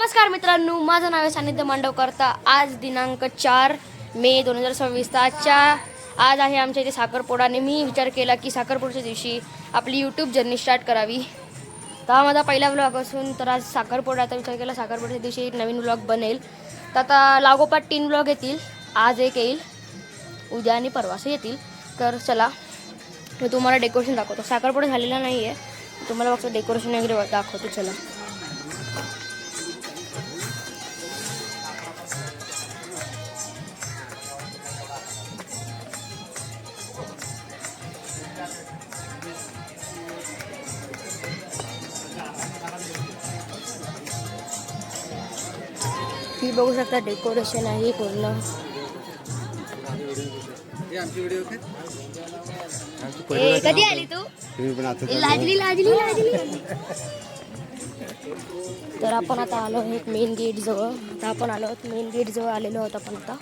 नमस्कार मित्रांनो, माझं नाव आहे सानिध्य मांडवकर. आज दिनांक 4 मे 2026. आज आहे आमच्या इथे साखरपुडा आणि मी विचार केला की साखरपुड्याच्या दिवशी आपली यूट्यूब जर्नी स्टार्ट करावी. तर हा माझा पहिला व्लॉग असून तर आज साखरपुडा. आता विचार केला साखरपुड्याच्या दिवशी एक नवीन व्लॉग बनेल. तर आता लागोपाठ 3 व्लॉग येतील. आज एक येईल, उद्या आणि परवा असं येतील. तर चला मी तुम्हाला डेकोरेशन दाखवतो. साखरपुडा झालेला नाही आहे, तुम्हाला फक्त डेकोरेशन वगैरे दाखवतो. चला ही बघू शकता डेकोरेशन आहे पूर्ण. कधी आली तू? लाजली लाजली लाजली. तर आपण आता आलो आहोत मेन गेट जवळ. आता आपण आलो आहोत मेन गेट जवळ आलेलो आहोत आपण आता.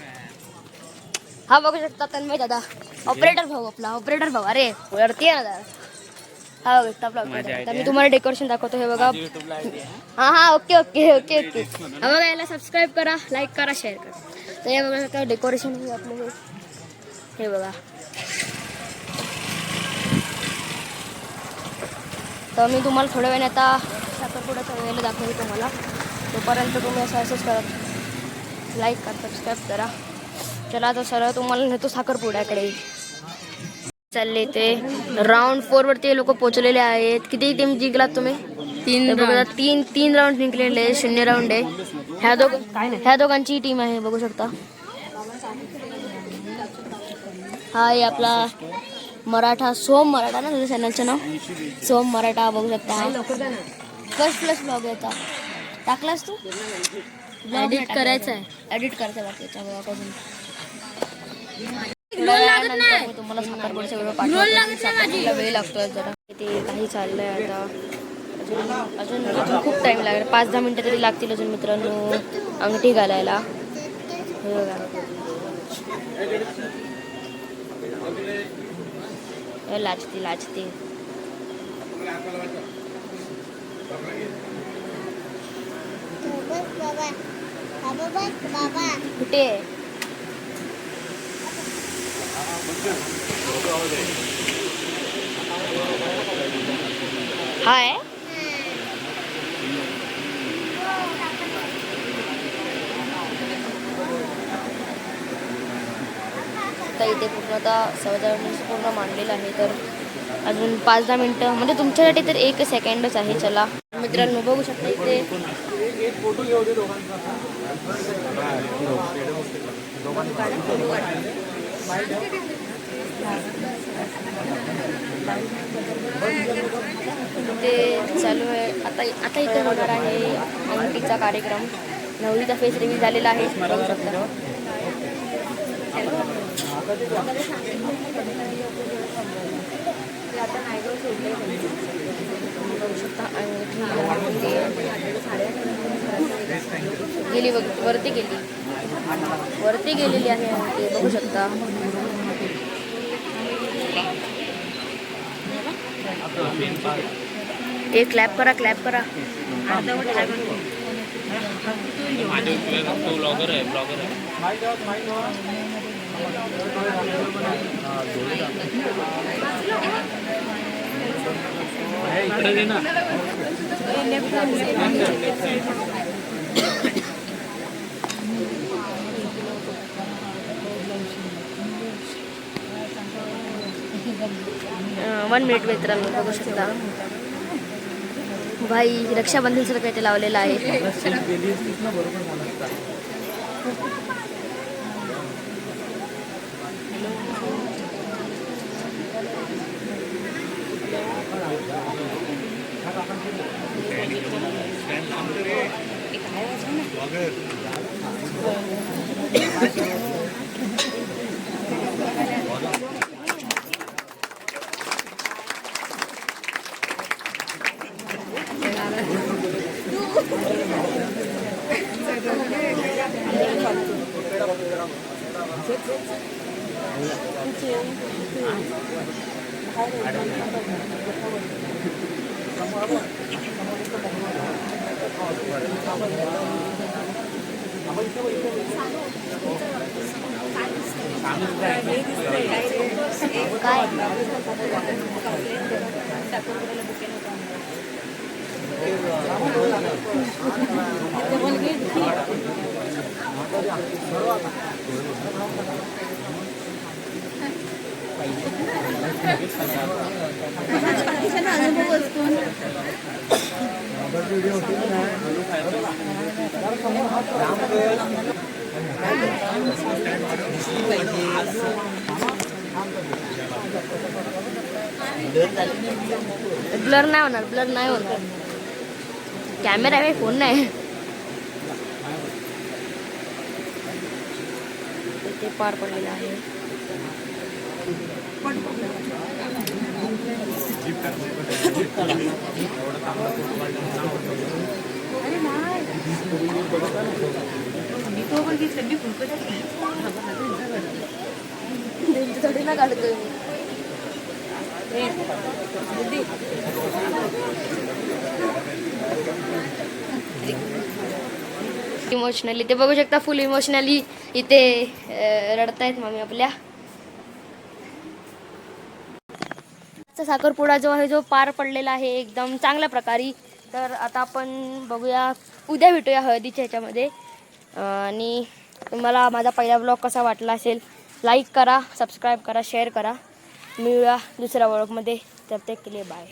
हा बघू शकता तन्मय दादा, ऑपरेटर भाऊ, आपला ऑपरेटर भाऊ. अरे वरती आहे दादा. हा बघा आपला ऑपरेटर. मी तुम्हाला डेकोरेशन दाखवतो. हे बघा. हा ओके ओके ओके ओके. हा बघा, याला सबस्क्राईब करा, लाईक करा, शेअर करा. तर हे बघा काय डेकोरेशन आहे आपलं. हे बघा. तर मी तुम्हाला थोड्या वेळाने आता साखरपुड्याचा वेळेला दाखवेल तुम्हाला. तोपर्यंत तुम्ही असंच करत लाईक करा, सबस्क्राईब करा. चला तर सरळ तुम्हाला नेतो साखरपुड्याकडे. चालले ते राऊंड 4 वरती लोक पोहोचलेले आहेत. किती टीम जिंकलात तुम्ही? 3 राऊंड जिंकलेले. 0 राऊंड आहे. ह्या दोघांची टीम आहे, बघू शकता. हा आहे आपला मराठा, सोम मराठा ना तुझ्या चॅनलचं नाव? सोम मराठा बघू शकता. फर्स्ट प्लस ब्लॉग येतात. टाकलास तू? एडिट करायचं आहे. एडिट करायचं बाकी याच्यावर. तुम्हाला साखरपुड्याचा व्हिडिओ पाठवायला वेळ लागतोय जरा. ते काही चाललंय आता. अजून खूप टाइम लागेल. 5-10 मिनिटं तरी लागतील अजून मित्रांनो अंगठी घालायला. हे बघा, लाजते लाजते. कुठे हाय? तर इथे पूर्ण आता सजावट पूर्ण मांडलेलं आहे. तर अजून 5-10 मिनिटं म्हणजे तुमच्यासाठी तर 1 सेकंडच आहे. चला मित्रांनो बघू शकता इथे ते चालू आहे. आता इथे होणार आहे अंगठीचा कार्यक्रम. 9वीचा फेस रिव्हील झालेला आहे, बघू शकता. आता नायगाव सोडले बघू शकता. अंगठी गेली बघ, वरती गेलेली आहे अंगठी, बघू शकता. ते क्लॅप करा. ब्लॉगर आहे. इकडे ना 1 मिनिट मित्रांनो बघू शकता. भाई रक्षाबंधन सारखं काही ते लावलेलं आहे. काय ब्लर नाही होणार, ब्लर नाही होणार. कॅमेरा आहे, फोन नाही. ते पार पडलेलं आहे. थोडी ना काढतोय इमोशनली. ते बघू शकता, फुल इमोशनली इथे रडतायत मम्मी आपल्या. साखरपुडा जो आहे जो पार पडलेला आहे एकदम चांगल्या प्रकारे. तर आता आपण बघूया, उद्या भेटूया हळदीच्या ह्याच्यामध्ये. आणि तुम्हाला माझा पहिला ब्लॉग कसा वाटला असेल, लाईक करा, सबस्क्राईब करा, शेअर करा. मिळूया दुसऱ्या ब्लॉगमध्ये. तर ते केले बाय.